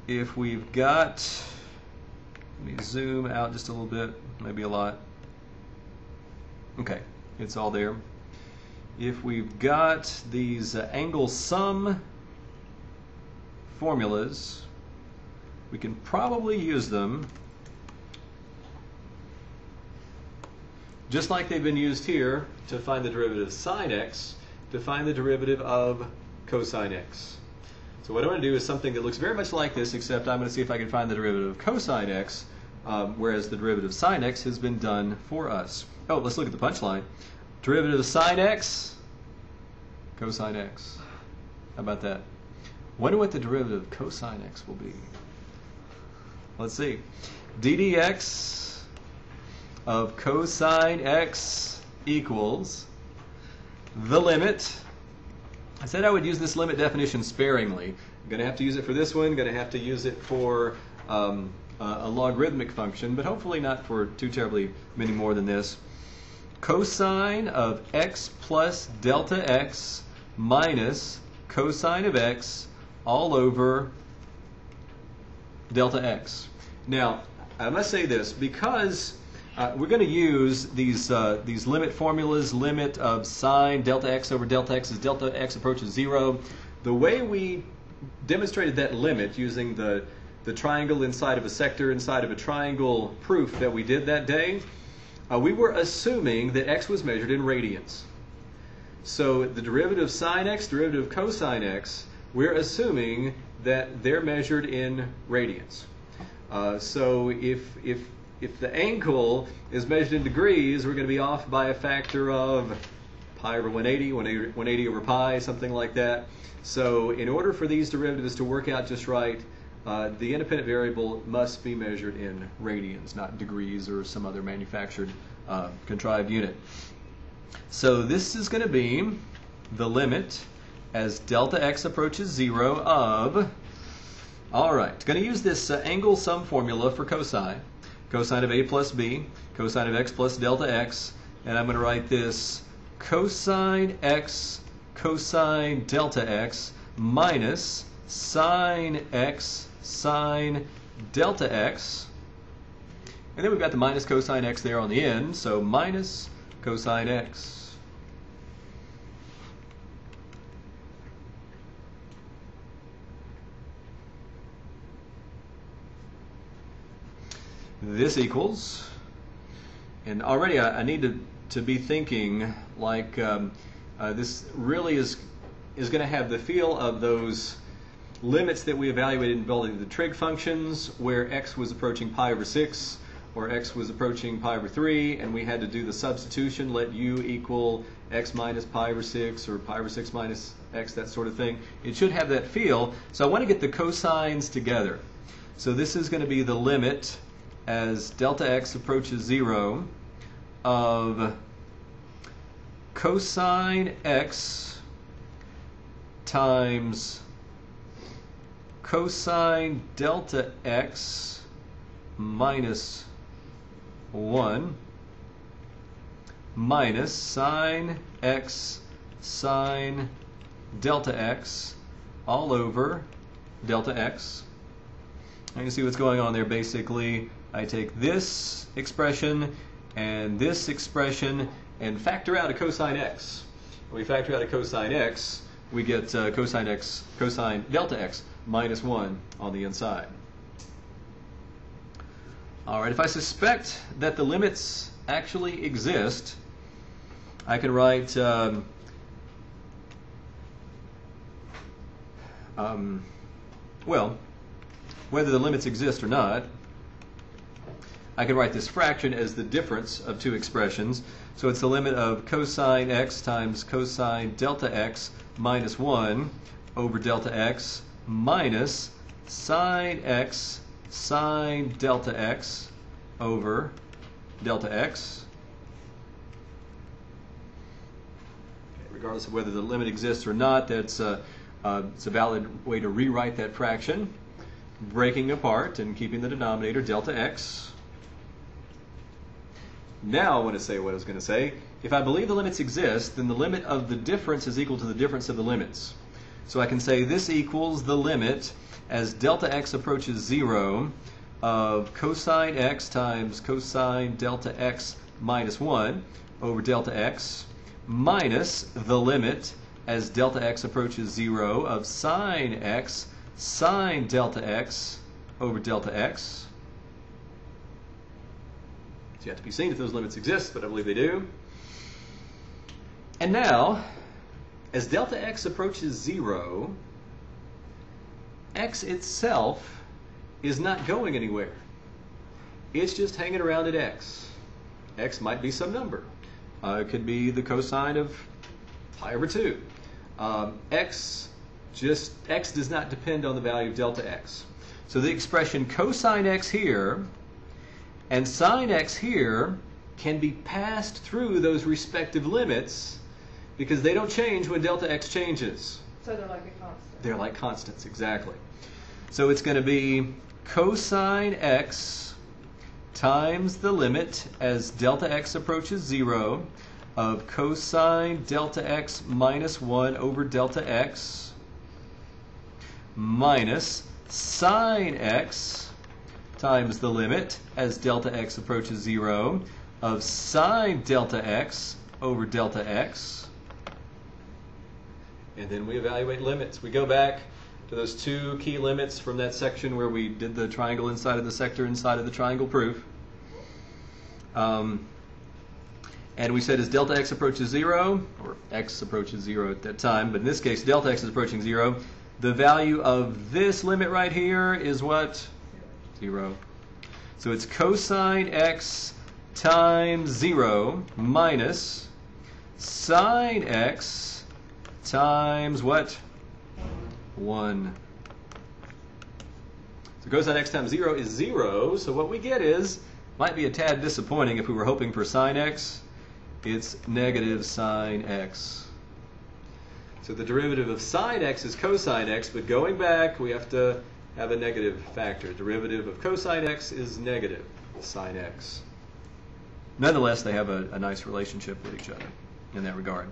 if we've got, let me zoom out just a little bit, maybe a lot. Okay, it's all there. If we've got these angle sum formulas, we can probably use them just like they've been used here to find the derivative of sine x, to find the derivative of cosine x. So what I'm going to do is something that looks very much like this, except I'm going to see if I can find the derivative of cosine x, whereas the derivative of sine x has been done for us. Oh, let's look at the punchline. Derivative of sine x, cosine x. How about that? Wonder what the derivative of cosine x will be. Let's see. d dx of cosine x equals the limit. I said I would use this limit definition sparingly. I'm going to have to use it for this one, going to have to use it for a logarithmic function, but hopefully not for too terribly many more than this. Cosine of x plus delta x minus cosine of x all over delta x. Now, I must say this, because we're going to use these limit formulas, limit of sine delta x over delta x as delta x approaches 0. The way we demonstrated that limit using the triangle inside of a sector inside of a triangle proof that we did that day, we were assuming that x was measured in radians. So the derivative of sine x, derivative of cosine x, we're assuming that they're measured in radians. So if the angle is measured in degrees, we're going to be off by a factor of pi over 180, 180 over pi, something like that. So in order for these derivatives to work out just right, the independent variable must be measured in radians, not degrees or some other manufactured contrived unit. So this is going to be the limit as delta x approaches 0 of, all right, going to use this angle sum formula for cosine. Cosine of a plus b, cosine of x plus delta x, and I'm going to write this cosine x cosine delta x minus sine x sine delta x, and then we've got the minus cosine x there on the end, so minus cosine x. This equals, and already I need to be thinking like this really is going to have the feel of those limits that we evaluated in building the trig functions, where x was approaching pi over 6 or x was approaching pi over 3, and we had to do the substitution, let u equal x minus pi over 6 or pi over 6 minus x, that sort of thing. It should have that feel. So I want to get the cosines together. So this is going to be the limit as delta x approaches 0 of cosine x times cosine delta x minus 1 minus sine x sine delta x all over delta x. And you see what's going on there. Basically, I take this expression and this expression and factor out a cosine x. When we factor out a cosine x, we get cosine x, cosine delta x minus 1 on the inside. All right, if I suspect that the limits actually exist, I can write well, whether the limits exist or not, I can write this fraction as the difference of two expressions. So it's the limit of cosine x times cosine delta x minus 1 over delta x minus sine x sine delta x over delta x. Regardless of whether the limit exists or not, that's it's a valid way to rewrite that fraction, breaking apart and keeping the denominator delta x. Now I want to say what I was going to say. If I believe the limits exist, then the limit of the difference is equal to the difference of the limits. So I can say this equals the limit as delta x approaches 0 of cosine x times cosine delta x minus 1 over delta x minus the limit as delta x approaches 0 of sine x sine delta x over delta x. It's yet to be seen if those limits exist, but I believe they do. And now, as delta x approaches 0, x itself is not going anywhere. It's just hanging around at x. X might be some number. It could be the cosine of pi over 2. X does not depend on the value of delta x. So the expression cosine x here and sine x here can be passed through those respective limits because they don't change when delta x changes. So they're like a constant. They're like constants, exactly. So it's going to be cosine x times the limit as delta x approaches 0 of cosine delta x minus 1 over delta x minus sine x times the limit as delta x approaches 0 of sine delta x over delta x. And then we evaluate limits. We go back to those two key limits from that section where we did the triangle inside of the sector inside of the triangle proof. And we said as delta x approaches 0, or x approaches 0 at that time, but in this case delta x is approaching 0, the value of this limit right here is what? 0. So it's cosine x times 0 minus sine x times what? 1. So cosine x times 0 is 0, so what we get is, might be a tad disappointing if we were hoping for sine x, it's negative sine x. So the derivative of sine x is cosine x, but going back we have to have a negative factor. Derivative of cosine x is negative sine x. Nonetheless, they have a nice relationship with each other in that regard.